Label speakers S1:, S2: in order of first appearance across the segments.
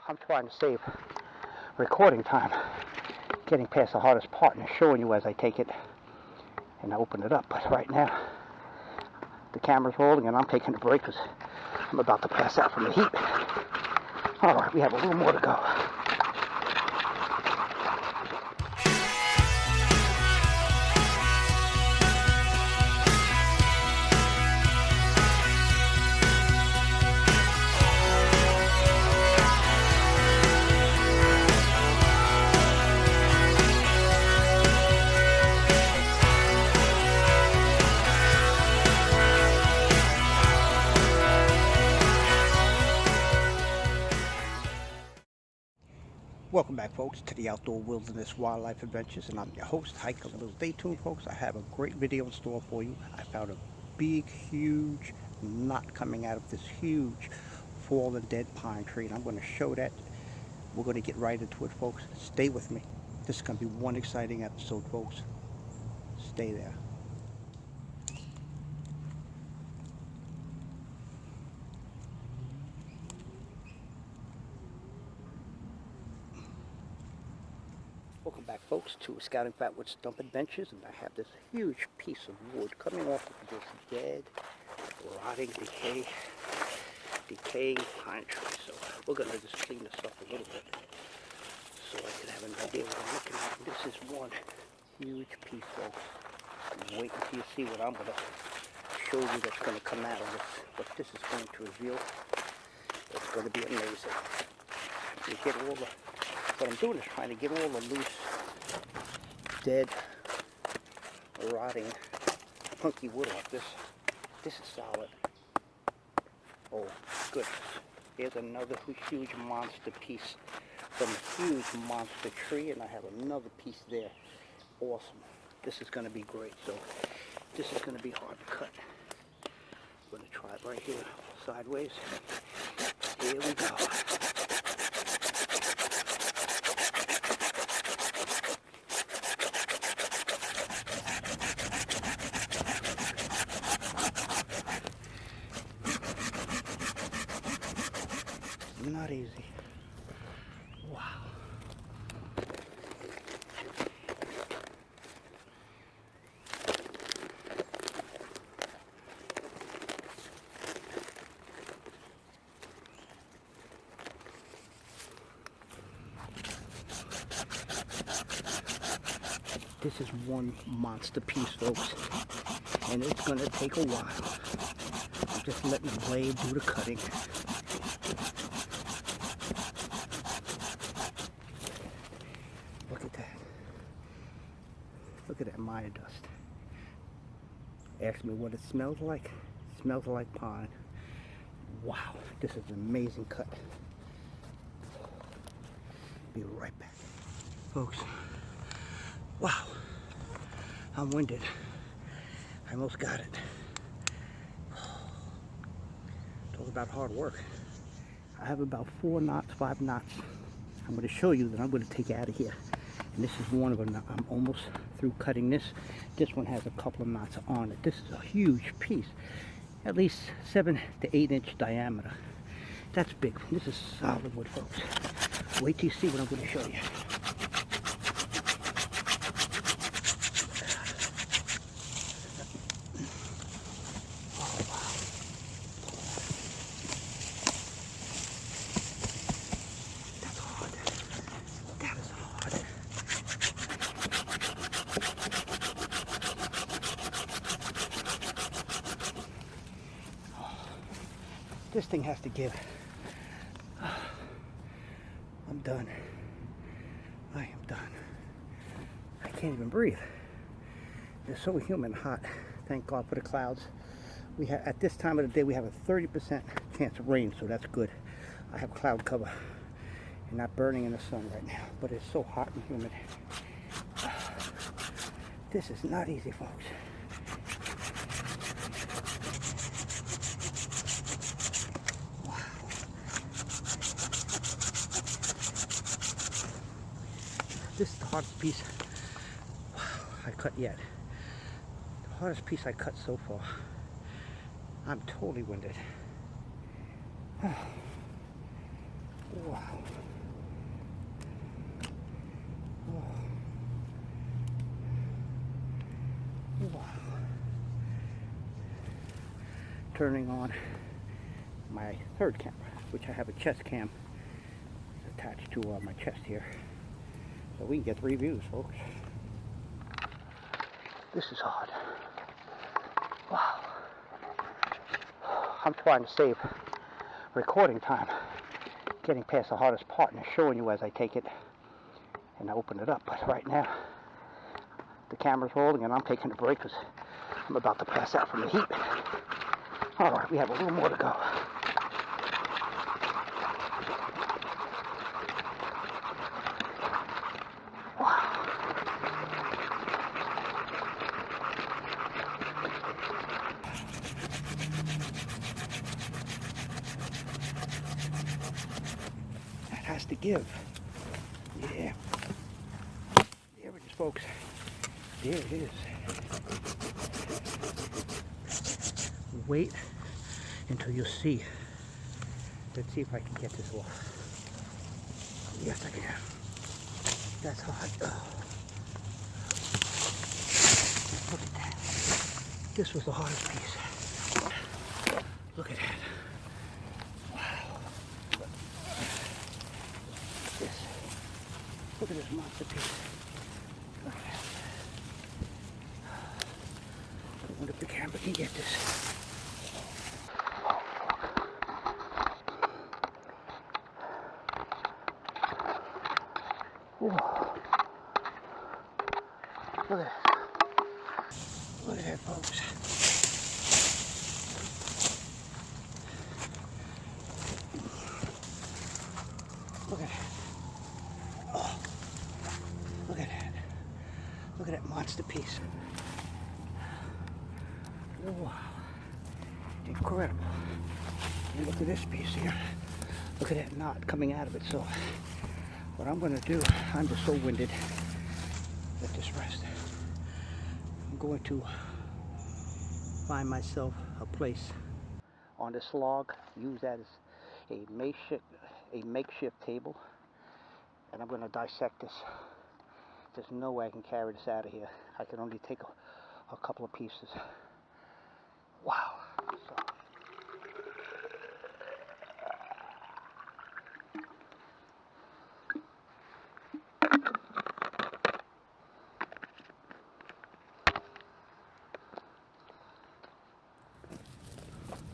S1: I'm trying to save recording time, getting past the hardest part and showing you as I take it and open it up. But right now, the camera's rolling and I'm taking a break because I'm about to pass out from the heat. All right, we have a little more to go. Welcome back, folks, to the Outdoor Wilderness Wildlife Adventures, and I'm your host, Hiker Little. Stay tuned, folks. I have a great video in store for you. I found a big, huge knot coming out of this huge fallen dead pine tree, and I'm going to show that. We're going to get right into it, folks. Stay with me. This is going to be one exciting episode, folks. Stay there. Welcome back, folks, to Scouting Fatwood Stump Adventures, and I have this huge piece of wood coming off of this dead, rotting, decaying pine tree. So we're going to just clean this up a little bit so I can have an idea what I'm looking at. This is one huge piece, folks. Wait until you see what I'm going to show you that's going to come out of this. What this is going to reveal, it's going to be amazing. You get all the... What I'm doing is trying to get all the loose, dead, rotting, punky wood off this. This is solid. Oh, goodness. Here's another huge monster piece from a huge monster tree, and I have another piece there. Awesome. This is going to be great. So this is going to be hard to cut. I'm going to try it right here, sideways. Here we go. Not easy. Wow. This is one monster piece, folks, and it's going to take a while. I'm just letting the blade do the cutting. Look at that. Look at that mire dust. Ask me what it smells like. It smells like pine. Wow, this is an amazing cut. Be right back. Folks, wow, I'm winded. I almost got it. It's all about hard work. I have about 4 knots, 5 knots. I'm going to show you that I'm going to take out of here. And this is one of them. I'm almost through cutting this. This one has a couple of knots on it. This is a huge piece. At least 7 to 8 inch diameter. That's big. This is solid wood, folks. Wait till you see what I'm going to show you. This thing has to give. I'm done. I am done. I can't even breathe. It's so humid and hot. Thank God for the clouds. We have, at this time of the day, we have a 30% chance of rain, so that's good. I have cloud cover and not burning in the sun right now, but it's so hot and humid. This is not easy, folks. This is the hardest piece I cut yet. The hardest piece I cut so far. I'm totally winded. Boy, Wow. Wow. Turning on my third camera, which I have a chest cam attached to my chest here, so we can get 3 views, folks. This is hard. Wow. I'm trying to save recording time, getting past the hardest part and showing you as I take it and I open it up. But right now, the camera's rolling and I'm taking a break because I'm about to pass out from the heat. All right, we have a little more to go. Has to give. Yeah. There it is, folks. There it is. Wait until you see. Let's see if I can get this off. Yes, I can. That's hard. Oh. Look at that. This was the hardest piece. Look at that. Look at this monster piece. Look at that. I wonder if the camera can get this. Whoa. Look at that. Look at that, folks. Look at that. Oh. Look at that. Look at that monster piece. Wow. Incredible. And look at this piece here. Look at that knot coming out of it. So what I'm going to do, I'm just so winded. Let this rest. I'm going to find myself a place on this log, use that as a makeshift table, and I'm going to dissect this. There's no way I can carry this out of here. I can only take a couple of pieces. Wow. So.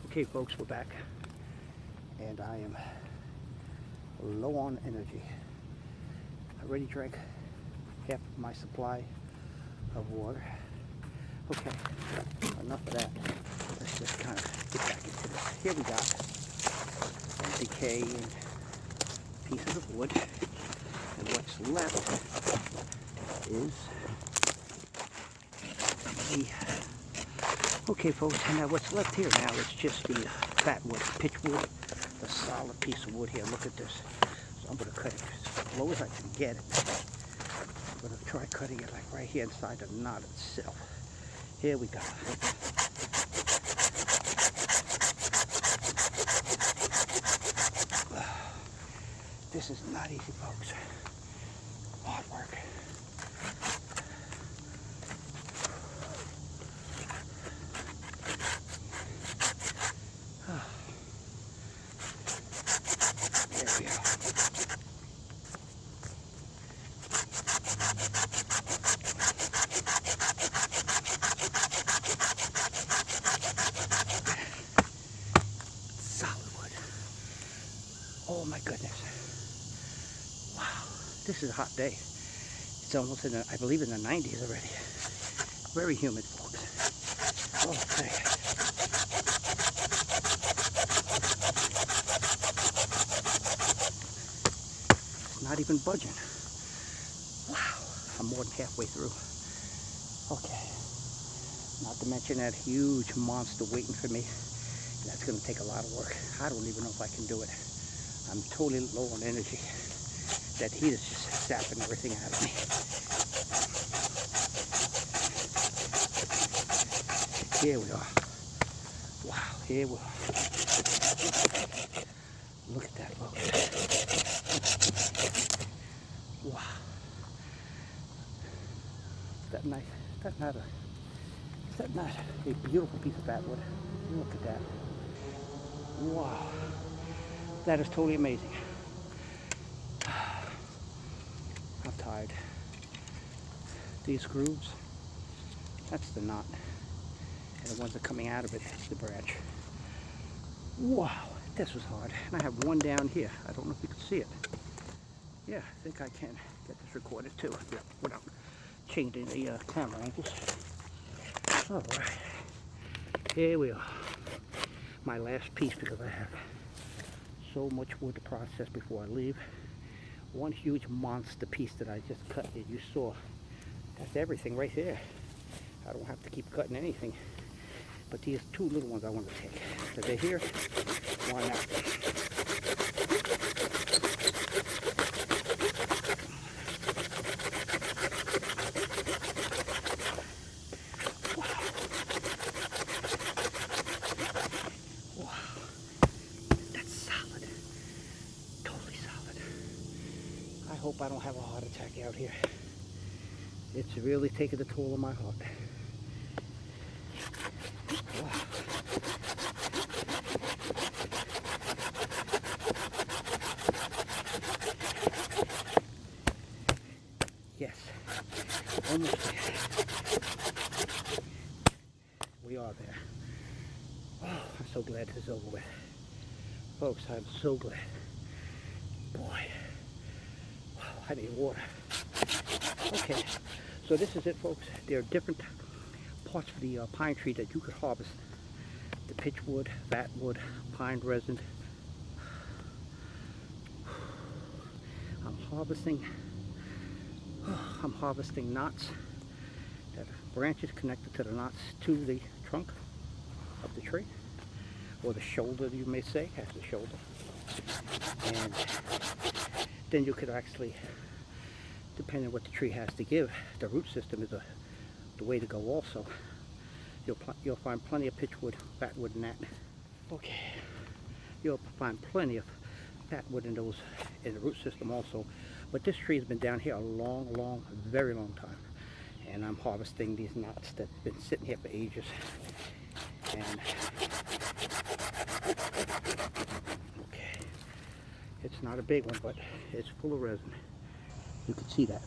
S1: Okay, folks, we're back, and I am low on energy. I already drank half of my supply of water. Okay, enough of that. Let's just kind of get back into this. Here we got some decaying pieces of wood, and what's left is okay, folks, and now what's left here now is just the fatwood, pitchwood, the solid piece of wood here. Look at this. So I'm going to cut it as low as I can get it. I'm going to try cutting it like right here inside the knot itself. Here we go. This is not easy, folks. Hard work. There we go. Solid wood. Oh my goodness. Wow. This is a hot day. It's almost in the, I believe in the 90s already. Very humid, folks. Okay. Not even budging. Wow, I'm more than halfway through. Okay, not to mention that huge monster waiting for me. That's going to take a lot of work. I don't even know if I can do it. I'm totally low on energy. That heat is just sapping everything out of me. Here we are. Wow, here we are. Look at that, folks. that nice? Is that not a beautiful piece of fatwood? Look at that. Wow. That is totally amazing. I'm tired. These grooves, that's the knot. And the ones that are coming out of it, that's the branch. Wow, this was hard. And I have one down here. I don't know if you can see it. Yeah, I think I can get this recorded too, without changing the camera angles. All right, here we are. My last piece, because I have so much wood to process before I leave. One huge monster piece that I just cut that you saw. That's everything right there. I don't have to keep cutting anything. But these two little ones I want to take. So they're here. Why not? That's solid. Totally solid. I hope I don't have a heart attack out here. It's really taking a toll on my heart. Wow. Yes. Almost there. We are there. Oh, I'm so glad this is over with. Folks, I'm so glad. Boy. I need water. Okay, so this is it, folks. There are different parts of the pine tree that you could harvest. The pitchwood, fatwood, pine resin. I'm harvesting knots. That branches connected to the knots to the trunk of the tree, or the shoulder, you may say, has the shoulder. And then you could actually, depending on what the tree has to give, the root system is the way to go also. You'll find plenty of pitchwood, fatwood in that. Okay, you'll find plenty of fatwood in those, in the root system also. But this tree has been down here a long, very long time. And I'm harvesting these knots that have been sitting here for ages. And okay, it's not a big one, but it's full of resin. You can see that.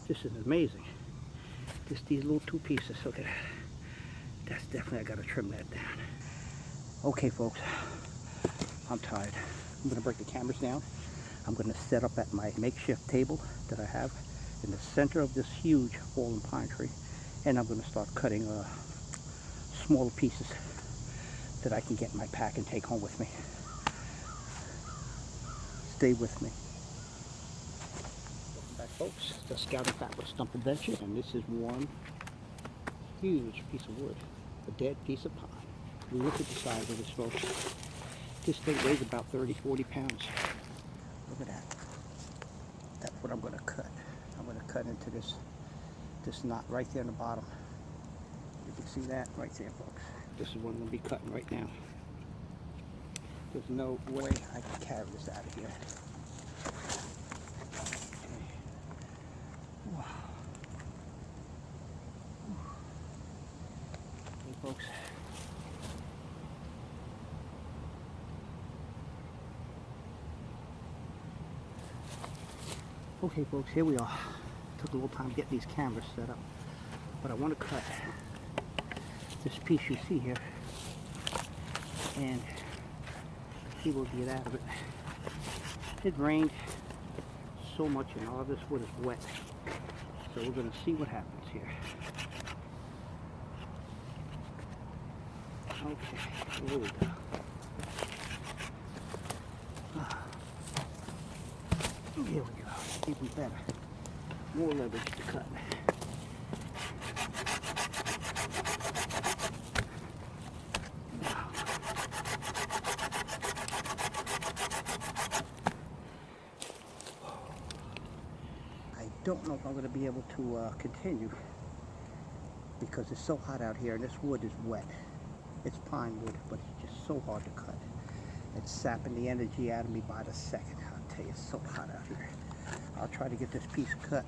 S1: This is amazing. Just these little two pieces. Look at that. That's definitely, I gotta trim that down. Okay, folks, I'm tired. I'm gonna break the cameras down. I'm gonna set up at my makeshift table that I have in the center of this huge fallen pine tree, and I'm gonna start cutting smaller pieces that I can get in my pack and take home with me. Stay with me. Welcome back, folks. The Scouting Fatwood Stump Adventures, and this is one huge piece of wood, a dead piece of pine. Look at the size of this, folks. This thing weighs about 30-40 pounds. Look at that. That's what I'm going to cut. I'm going to cut into this knot right there in the bottom. You can see that right there, folks. This is what I'm going to be cutting right now. There's no way I can carry this out of here. Okay. Wow. Okay, folks. Okay, folks, here we are. Took a little time getting these cameras set up, but I want to cut this piece you see here and see what we get out of it. It rained so much and all this wood is wet, so we're going to see what happens here. Okay, here we go. Here we go. Even better. More leverage to cut. I don't know if I'm going to be able to continue because it's so hot out here and this wood is wet. It's pine wood, but it's just so hard to cut. It's sapping the energy out of me by the second. I'll tell you, it's so hot out here. I'll try to get this piece cut.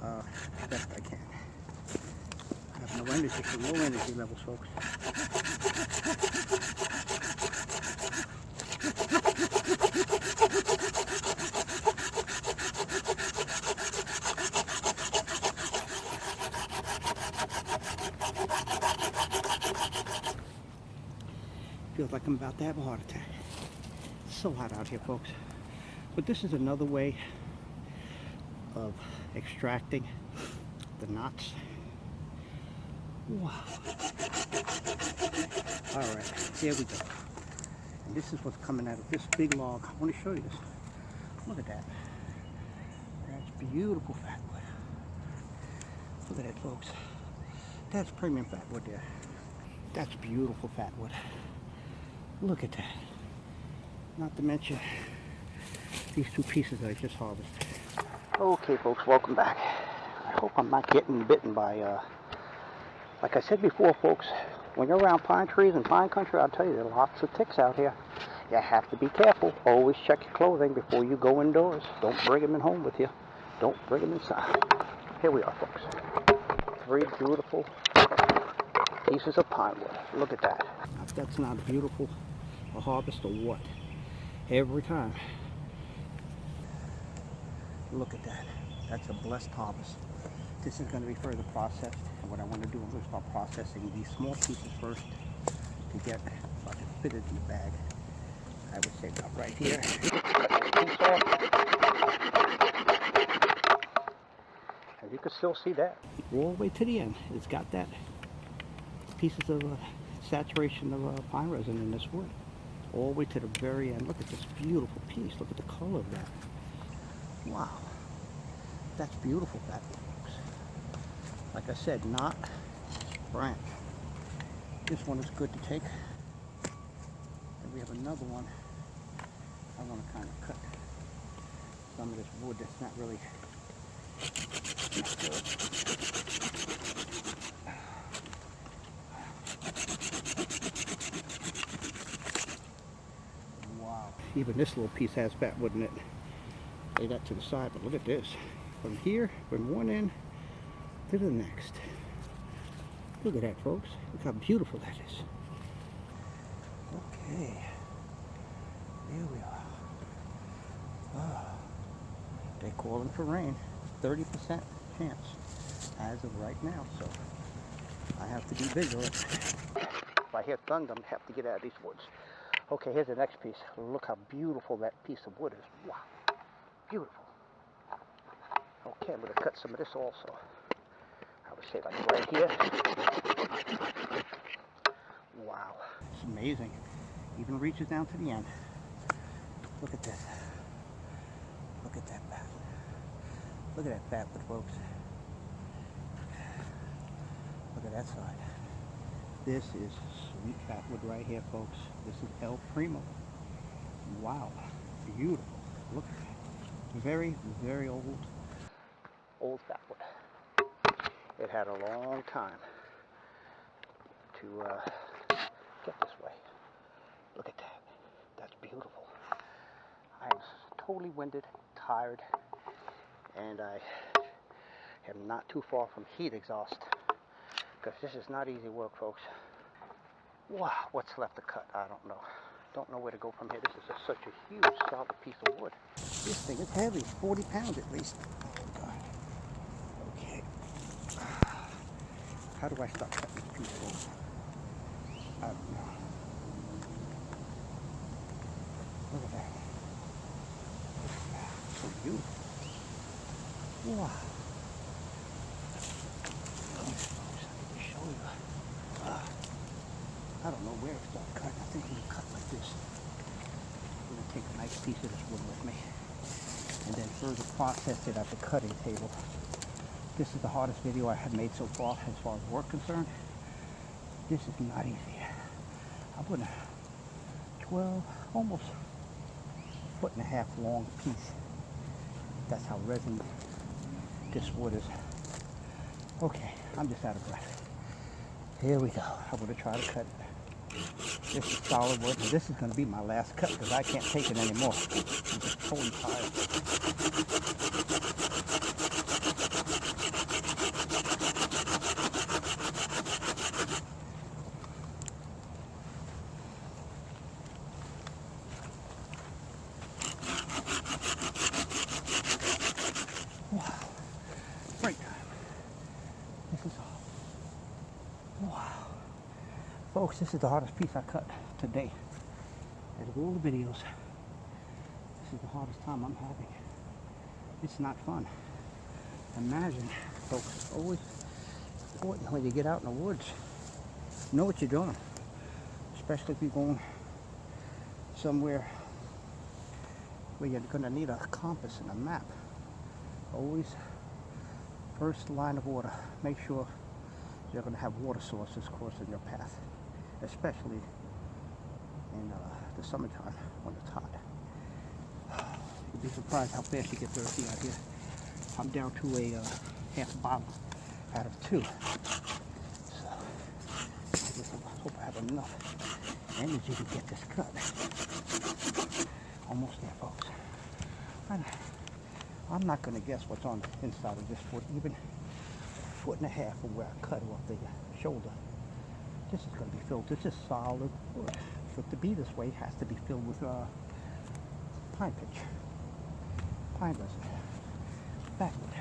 S1: as best I can. I have no energy for low energy levels, folks. Feels like I'm about to have a heart attack. It's so hot out here, folks. But this is another way of extracting the knots. Wow. Alright, here we go. And this is what's coming out of this big log. I want to show you this. Look at that. That's beautiful fatwood. Look at that, folks. That's premium fatwood there. That's beautiful fatwood. Look at that. Not to mention these two pieces that I just harvested. Okay, folks, welcome back. I hope I'm not getting bitten by, like I said before, folks, when you're around pine trees and pine country, I'll tell you, there are lots of ticks out here. You have to be careful. Always check your clothing before you go indoors. Don't bring them in home with you. Don't bring them inside. Here we are, folks. 3 beautiful pieces of pine wood. Look at that. If that's not beautiful, a harvest or what? Every time. Look at that. That's a blessed harvest. This is going to be further processed. And what I want to do, I'm going to start processing these small pieces first to get, so I can fit it in the bag. I would say about right here. And you can still see that. All the way to the end. It's got that pieces of saturation of pine resin in this wood. All the way to the very end. Look at this beautiful piece. Look at the color of that. Wow. That's beautiful, that folks. Like I said, not branch. This one is good to take. And we have another one. I want to kind of cut some of this wood that's not really good. Wow. Even this little piece has fatwood in it. Lay that to the side, but look at this. From here, from one end to the next. Look at that, folks. Look how beautiful that is. Okay. Here we are. Oh. They're calling for rain. 30% chance as of right now, so I have to be vigilant. If I hear thunder, I'm going to have to get out of these woods. Okay, here's the next piece. Look how beautiful that piece of wood is. Wow. Beautiful. Okay, I'm going to cut some of this also. I would say like right here. Wow. It's amazing. Even reaches down to the end. Look at this. Look at that fatwood. Look at that fatwood, folks. Look at that side. This is sweet fatwood right here, folks. This is El Primo. Wow. Beautiful. Look at that. Very, very old fatwood. It had a long time to get this way. Look at that. That's beautiful. I'm totally winded, tired, and I am not too far from heat exhaust because this is not easy work, folks. Wow, what's left to cut? I don't know. Don't know where to go from here. This is such a huge, solid piece of wood. This thing is heavy, 40 pounds at least. Oh, God. Okay. How do I start cutting this piece off? I don't know. Look at that. So beautiful. Wow. Look at this, folks. I need to show you. I don't know where to start cutting. I think I'm going to cut like this. I'm going to take a nice piece of this wood with me and then further process it at the cutting table. This is the hardest video I have made so far as work concerned. This is not easy. I'm putting a 12, almost a 1.5 foot long piece. That's how resin this wood is. Okay, I'm just out of breath. Here we go. I'm going to try to cut it. This is solid wood, and this is going to be my last cut because I can't take it anymore. I'm just totally tired. Folks, this is the hardest piece I cut today. Out of all the videos, this is the hardest time I'm having. It's not fun. Imagine, folks, it's always important when you get out in the woods. Know what you're doing. Especially if you're going somewhere where you're going to need a compass and a map. Always first line of order. Make sure you're going to have water sources crossing your path, especially in the summertime when it's hot. You'd be surprised how fast you get thirsty out here. I'm down to a half a bottle out of 2. So I hope I have enough energy to get this cut. Almost there, folks. I'm not going to guess what's on the inside of this foot, even a foot and a half from where I cut off the shoulder. This is going to be filled. This is solid wood. For it to be this way, it has to be filled with pine pitch, pine resin, fatwood.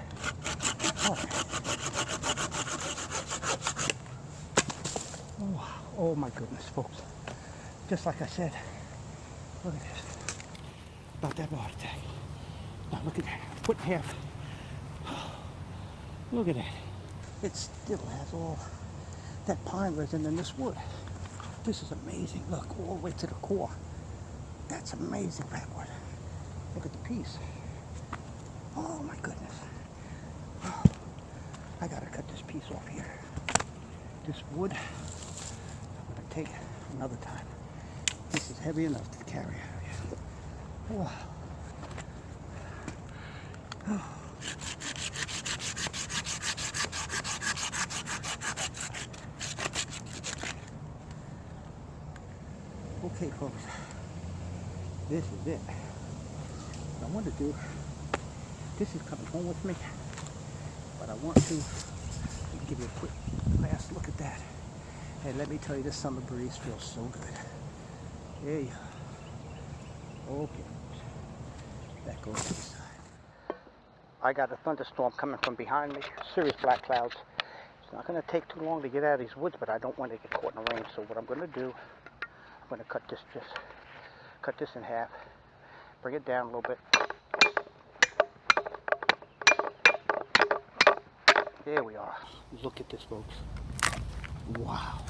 S1: Oh, wow. Oh my goodness, folks. Just like I said, look at this. About that heart attack. Now look at that. Foot and a half. Look at that. It still has all that pine resin in this wood. This is amazing. Look, all the way to the core. That's amazing fatwood. Look at the piece. Oh my goodness. I gotta cut this piece off here. This wood, I'm gonna take another time. This is heavy enough to carry out here. Wow. Oh. Okay, folks, this is it. What I want to do, this is coming home with me, but I want to give you a quick last look at that. And let me tell you, this summer breeze feels so good. There you go. Okay, folks, that goes to the side. I got a thunderstorm coming from behind me, serious black clouds. It's not going to take too long to get out of these woods, but I don't want to get caught in the rain. So what I'm going to do, I'm going to cut this in half, bring it down a little bit. There we are. Look at this, folks. Wow.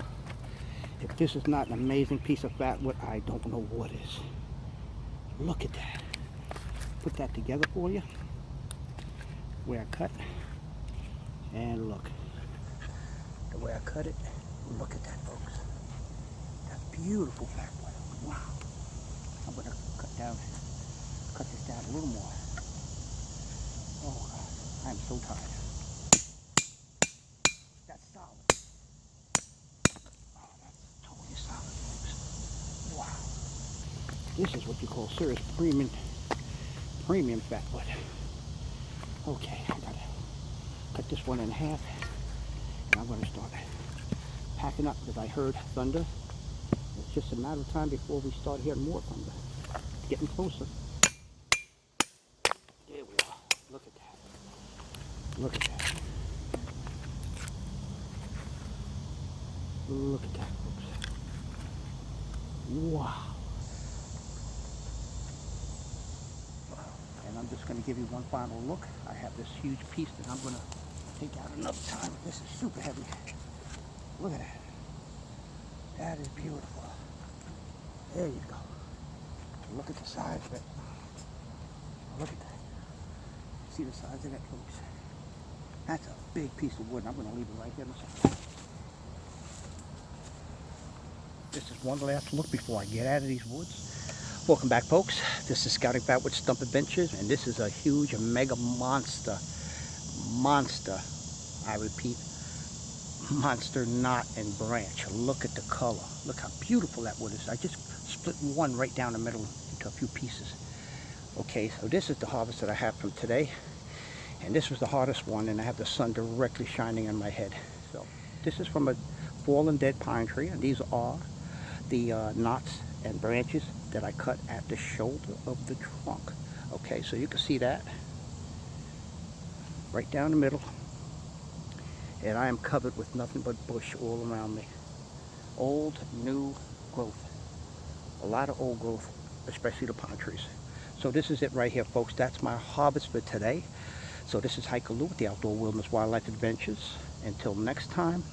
S1: If this is not an amazing piece of fatwood, I don't know what is. Look at that. Put that together for you. Where I cut. And look. The way I cut it. Look at that, folks. Beautiful fatwood. Wow. I'm going to cut this down a little more. Oh God, I'm so tired. That's solid. Oh, that's totally solid, folks. Wow. This is what you call serious premium fatwood. Okay, I gotta cut this one in half, and I'm going to start packing up because I heard thunder. It's just a matter of time before we start hearing more thunder. It's getting closer. There we are. Look at that. Look at that. Look at that, folks. Wow. And I'm just going to give you one final look. I have this huge piece that I'm going to take out another time. This is super heavy. Look at that. That is beautiful. There you go. Look at the size of it. Look at that. See the size of that, folks? That's a big piece of wood, and I'm going to leave it right here in a second. This is one last look before I get out of these woods. Welcome back, folks. This is Scouting Fatwood Stump Adventures, and this is a huge, mega monster, I repeat, monster knot and branch. Look at the color. Look how beautiful that wood is. I just split one right down the middle into a few pieces. Okay, so this is the harvest that I have from today, and this was the hardest one, and I have the sun directly shining on my head. So this is from a fallen dead pine tree, and these are the knots and branches that I cut at the shoulder of the trunk. Okay, so you can see that right down the middle, and I am covered with nothing but bush all around me. Old, new growth. A lot of old growth, especially the pine trees. So this is it right here, folks. That's my harvest for today. So this is Hiker Lou with the Outdoor Wilderness Wildlife Adventures. Until next time,